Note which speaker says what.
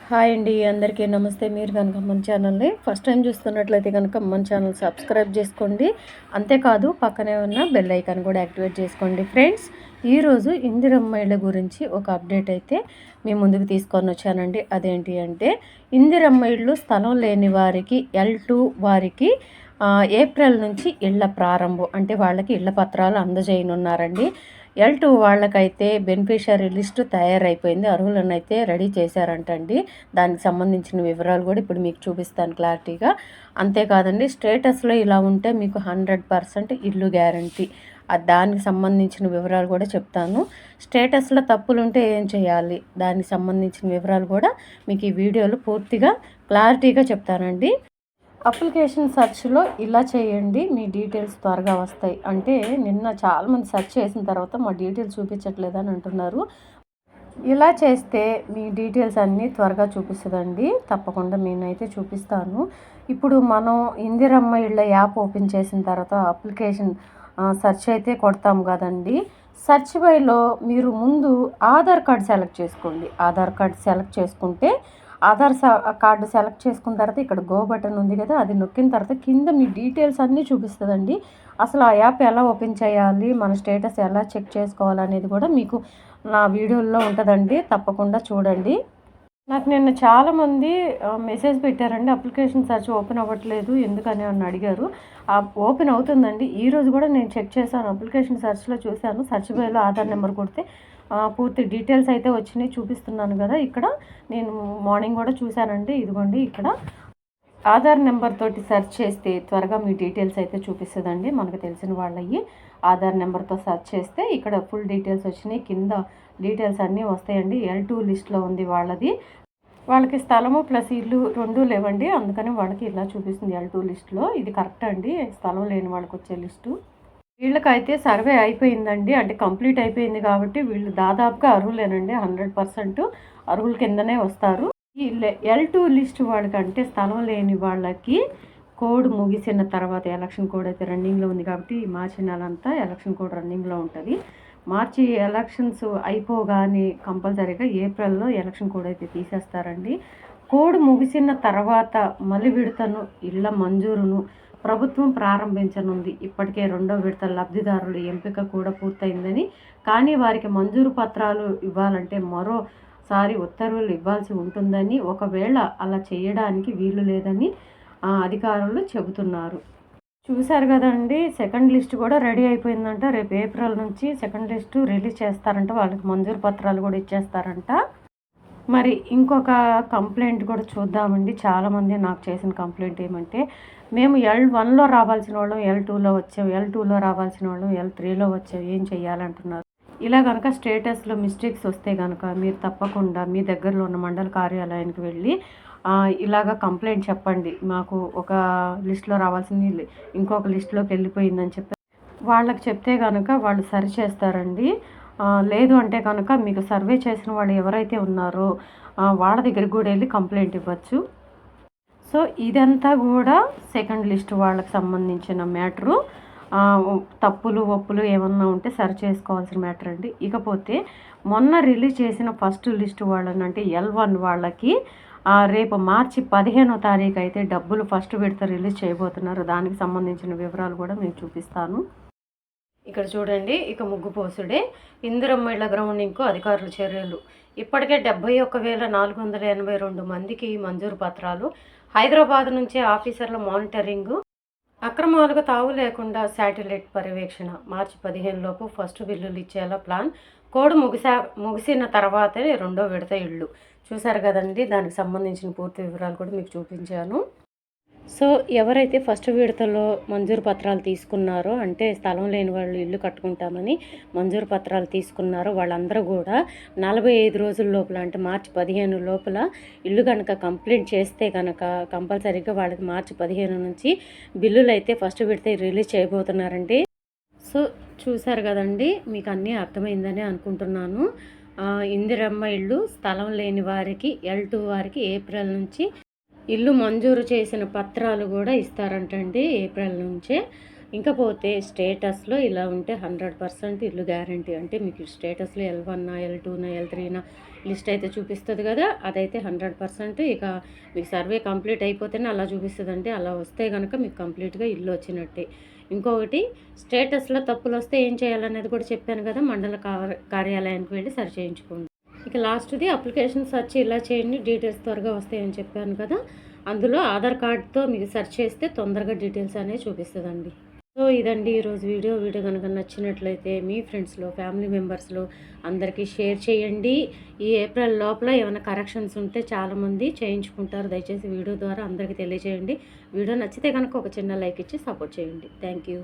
Speaker 1: Hi అండి, అందరికీ నమస్తే. మీరు కనుక మన ఛానల్ని ఫస్ట్ టైం చూస్తున్నట్లయితే కనుక మన ఛానల్ సబ్స్క్రైబ్ చేసుకోండి. అంతేకాదు పక్కనే ఉన్న బెల్ ఐకాన్ కూడా యాక్టివేట్ చేసుకోండి. ఫ్రెండ్స్, ఈరోజు ఇందిరమ్మ ఇళ్ళ గురించి ఒక అప్డేట్ అయితే మీ ముందుకు తీసుకొని వచ్చానండి. అదేంటి అంటే, ఇందిరమ్మ ఇళ్ళు స్థలం లేని వారికి L2 వారికి ఏప్రిల్ నుంచి ఇళ్ల ప్రారంభం అంటే వాళ్ళకి ఇళ్ల పత్రాలు అందజేయనున్నారండి. L2 వాళ్ళకైతే బెనిఫిషియరీ లిస్టు తయారైపోయింది. అర్హులను అయితే రెడీ చేశారంటండి. దానికి సంబంధించిన వివరాలు కూడా ఇప్పుడు మీకు చూపిస్తాను క్లారిటీగా. అంతేకాదండి, స్టేటస్లో ఇలా ఉంటే మీకు 100% ఇల్లు గ్యారంటీ. దానికి సంబంధించిన వివరాలు కూడా చెప్తాను. స్టేటస్లో తప్పులుంటే ఏం చేయాలి, దానికి సంబంధించిన వివరాలు కూడా మీకు ఈ వీడియోలో పూర్తిగా క్లారిటీగా చెప్తానండి. అప్లికేషన్ సెర్చ్లో ఇలా చేయండి, మీ డీటెయిల్స్ త్వరగా వస్తాయి. అంటే నిన్న చాలామంది సెర్చ్ చేసిన తర్వాత మా డీటెయిల్స్ చూపించట్లేదని అంటున్నారు. ఇలా చేస్తే మీ డీటెయిల్స్ అన్నీ త్వరగా చూపిస్తుందండి. తప్పకుండా నేనైతే చూపిస్తాను. ఇప్పుడు మనం ఇందిరమ్మ ఇళ్ళ యాప్ ఓపెన్ చేసిన తర్వాత అప్లికేషన్ సెర్చ్ అయితే కొడతాం కదండి. సెర్చ్ బైలో మీరు ముందు ఆధార్ కార్డ్ సెలెక్ట్ చేసుకోండి. ఆధార్ కార్డ్ సెలెక్ట్ చేసుకుంటే ఆధార్ కార్డు సెలెక్ట్ చేసుకున్న తర్వాత ఇక్కడ గో బటన్ ఉంది కదా, అది నొక్కిన తర్వాత కింద మీ డీటెయిల్స్ అన్నీ చూపిస్తుందండి. అసలు ఆ యాప్ ఎలా ఓపెన్ చేయాలి, మన స్టేటస్ ఎలా చెక్ చేసుకోవాలనేది కూడా మీకు నా వీడియోల్లో ఉంటుందండి. తప్పకుండా చూడండి. నాకు నిన్న చాలామంది మెసేజ్ పెట్టారండి, అప్లికేషన్ సెర్చ్ ఓపెన్ అవ్వట్లేదు ఎందుకని అని అడిగారు. ఓపెన్ అవుతుందండి. ఈరోజు కూడా నేను చెక్ చేశాను, అప్లికేషన్ సెర్చ్లో చూశాను. సెర్చ్ బైలో ఆధార్ నెంబర్ కొడితే పూర్తి డీటెయిల్స్ అయితే వచ్చినాయి, చూపిస్తున్నాను కదా. ఇక్కడ నేను మార్నింగ్ కూడా చూశానండి. ఇదిగోండి, ఇక్కడ ఆధార్ నెంబర్ తోటి సెర్చ్ చేస్తే త్వరగా మీ డీటెయిల్స్ అయితే చూపిస్తుందండి. మనకు తెలిసిన వాళ్ళవి ఆధార్ నెంబర్తో సెర్చ్ చేస్తే ఇక్కడ ఫుల్ డీటెయిల్స్ వచ్చినాయి. కింద డీటెయిల్స్ అన్నీ వస్తాయండి. L2 లిస్ట్లో ఉంది వాళ్ళది. వాళ్ళకి స్థలము ప్లస్ ఇల్లు రెండూ లేవండి, అందుకని వాళ్ళకి ఇలా చూపిస్తుంది L2 లిస్ట్లో. ఇది కరెక్ట్ అండి, స్థలం లేని వాళ్ళకి వచ్చే లిస్టు. వీళ్ళకైతే సర్వే అయిపోయిందండి, అంటే కంప్లీట్ అయిపోయింది కాబట్టి వీళ్ళు దాదాపుగా అర్హులేనండి. 100% అర్హుల కిందనే వస్తారు. ఈ L2 లిస్ట్ వాళ్ళకంటే స్థలం లేని వాళ్ళకి కోడ్ ముగిసిన తర్వాత, ఎలక్షన్ కోడ్ అయితే రన్నింగ్లో ఉంది కాబట్టి ఈ మార్చి నెల అంతా ఎలక్షన్ కోడ్ రన్నింగ్లో ఉంటుంది. మార్చి ఎలక్షన్స్ అయిపోగానే కంపల్సరీగా ఏప్రిల్లో ఎలక్షన్ కోడ్ అయితే తీసేస్తారండి. కోడ్ ముగిసిన తర్వాత మళ్ళీ విడతను ఇళ్ల మంజూరును ప్రభుత్వం ప్రారంభించనుంది. ఇప్పటికే 2వ విడత లబ్ధిదారుల ఎంపిక కూడా పూర్తయిందని, కానీ వారికి మంజూరు పత్రాలు ఇవ్వాలంటే మరోసారి ఉత్తర్వులు ఇవ్వాల్సి ఉంటుందని, ఒకవేళ అలా చేయడానికి వీలు లేదని అధికారులు చెబుతున్నారు. చూశారు కదండి, సెకండ్ లిస్ట్ కూడా రెడీ అయిపోయిందంట. రేపు ఏప్రిల్ నుంచి సెకండ్ లిస్టు రిలీజ్ చేస్తారంట. వాళ్ళకి మంజూరు పత్రాలు కూడా ఇచ్చేస్తారంట. మరి ఇంకొక కంప్లైంట్ కూడా చూద్దామండి. చాలామంది నాకు చేసిన కంప్లైంట్ ఏమంటే, మేము L1లో రావాల్సిన వాళ్ళం L2లో వచ్చాం, L2లో రావాల్సిన వాళ్ళం L3లో వచ్చాం, ఏం చెయ్యాలంటున్నారు. ఇలా కనుక స్టేటస్లో మిస్టేక్స్ వస్తే కనుక మీరు తప్పకుండా మీ దగ్గరలో ఉన్న మండల కార్యాలయానికి వెళ్ళి ఇలాగ కంప్లైంట్ చెప్పండి. మాకు ఒక లిస్ట్లో రావాల్సింది ఇంకొక లిస్టులోకి వెళ్ళిపోయిందని చెప్పి వాళ్ళకి చెప్తే కనుక వాళ్ళు సరి చేస్తారండి. లేదు అంటే కనుక మీకు సర్వే చేసిన వాళ్ళు ఎవరైతే ఉన్నారో వాళ్ళ దగ్గరికి కూడా వెళ్ళి కంప్లైంట్ ఇవ్వచ్చు. సో ఇదంతా కూడా సెకండ్ లిస్ట్ వాళ్ళకి సంబంధించిన మ్యాటరు. తప్పులు ఒప్పులు ఏమన్నా ఉంటే సరి చేసుకోవాల్సిన మ్యాటర్ అండి. ఇకపోతే మొన్న రిలీజ్ చేసిన ఫస్ట్ లిస్ట్ వాళ్ళని అంటే L1 వాళ్ళకి రేపు మార్చి 15వ తారీఖు అయితే డబ్బులు ఫస్ట్ విడత రిలీజ్ చేయబోతున్నారు. దానికి సంబంధించిన వివరాలు కూడా మీకు చూపిస్తాను. ఇక్కడ చూడండి, ఇక ముగ్గు పోసుడే ఇందిరమ్మ ఇళ్ల గ్రౌండింగ్కు అధికారుల చర్యలు. ఇప్పటికే 71,482 మందికి మంజూరు పత్రాలు. హైదరాబాద్ నుంచే ఆఫీసర్ల మానిటరింగు. అక్రమాలకు తావు లేకుండా శాటిలైట్ పర్యవేక్షణ. మార్చి 15 లోపు ఫస్ట్ బిల్లులు ఇచ్చేలా ప్లాన్. కోడ్ ముగిసిన తర్వాతే 2వ విడత ఇళ్ళు. చూశారు కదండి, దానికి సంబంధించిన పూర్తి వివరాలు కూడా మీకు చూపించాను. సో ఎవరైతే ఫస్ట్ విడతలో మంజూరు పత్రాలు తీసుకున్నారో, అంటే స్థలం లేని వాళ్ళు ఇల్లు కట్టుకుంటామని మంజూరు పత్రాలు తీసుకున్నారో వాళ్ళందరూ కూడా 45 రోజుల లోపల, అంటే మార్చి 15 లోపల ఇల్లు కనుక కంప్లీట్ చేస్తే కనుక కంపల్సరీగా వాళ్ళకి మార్చి 15 నుంచి బిల్లులు అయితే ఫస్ట్ విడత రిలీజ్ చేయబోతున్నారండి. సో చూశారు కదండి, మీకు అన్నీ అర్థమైందని అనుకుంటున్నాను. ఇందిరమ్మ ఇల్లు స్థలం లేని వారికి L2 వారికి ఏప్రిల్ నుంచి ఇల్లు మంజూరు చేసిన పత్రాలు కూడా ఇస్తారంటండి, ఏప్రిల్ నుంచే. ఇంకపోతే స్టేటస్లో ఇలా ఉంటే 100% ఇల్లు గ్యారంటీ. అంటే మీకు స్టేటస్లో L1 L2 L3 లిస్ట్ అయితే చూపిస్తుంది కదా, అదైతే 100%. ఇక మీకు సర్వే కంప్లీట్ అయిపోతేనే అలా చూపిస్తుందండి. అలా వస్తే కనుక మీకు కంప్లీట్గా ఇల్లు వచ్చినట్టే. ఇంకొకటి, స్టేటస్లో తప్పులు వస్తే ఏం చేయాలనేది కూడా చెప్పాను కదా, మండల కార్యాలయానికి వెళ్ళి సరి చేయించుకోండి. ఇక లాస్ట్ది అప్లికేషన్ సెర్చ్ ఇలా చేయండి, డీటెయిల్స్ త్వరగా వస్తాయని చెప్పాను కదా. అందులో ఆధార్ కార్డ్తో మీకు సెర్చ్ చేస్తే తొందరగా డీటెయిల్స్ అనేవి చూపిస్తుందండి. సో ఇదండి ఈరోజు వీడియో కనుక నచ్చినట్లయితే మీ ఫ్రెండ్స్లో, ఫ్యామిలీ మెంబర్స్లో అందరికీ షేర్ చేయండి. ఈ ఏప్రిల్ లోపల ఏమైనా కరెక్షన్స్ ఉంటే చాలామంది చేయించుకుంటారు. దయచేసి వీడియో ద్వారా అందరికీ తెలియజేయండి. వీడియో నచ్చితే కనుక ఒక చిన్న లైక్ ఇచ్చి సపోర్ట్ చేయండి. Thank you.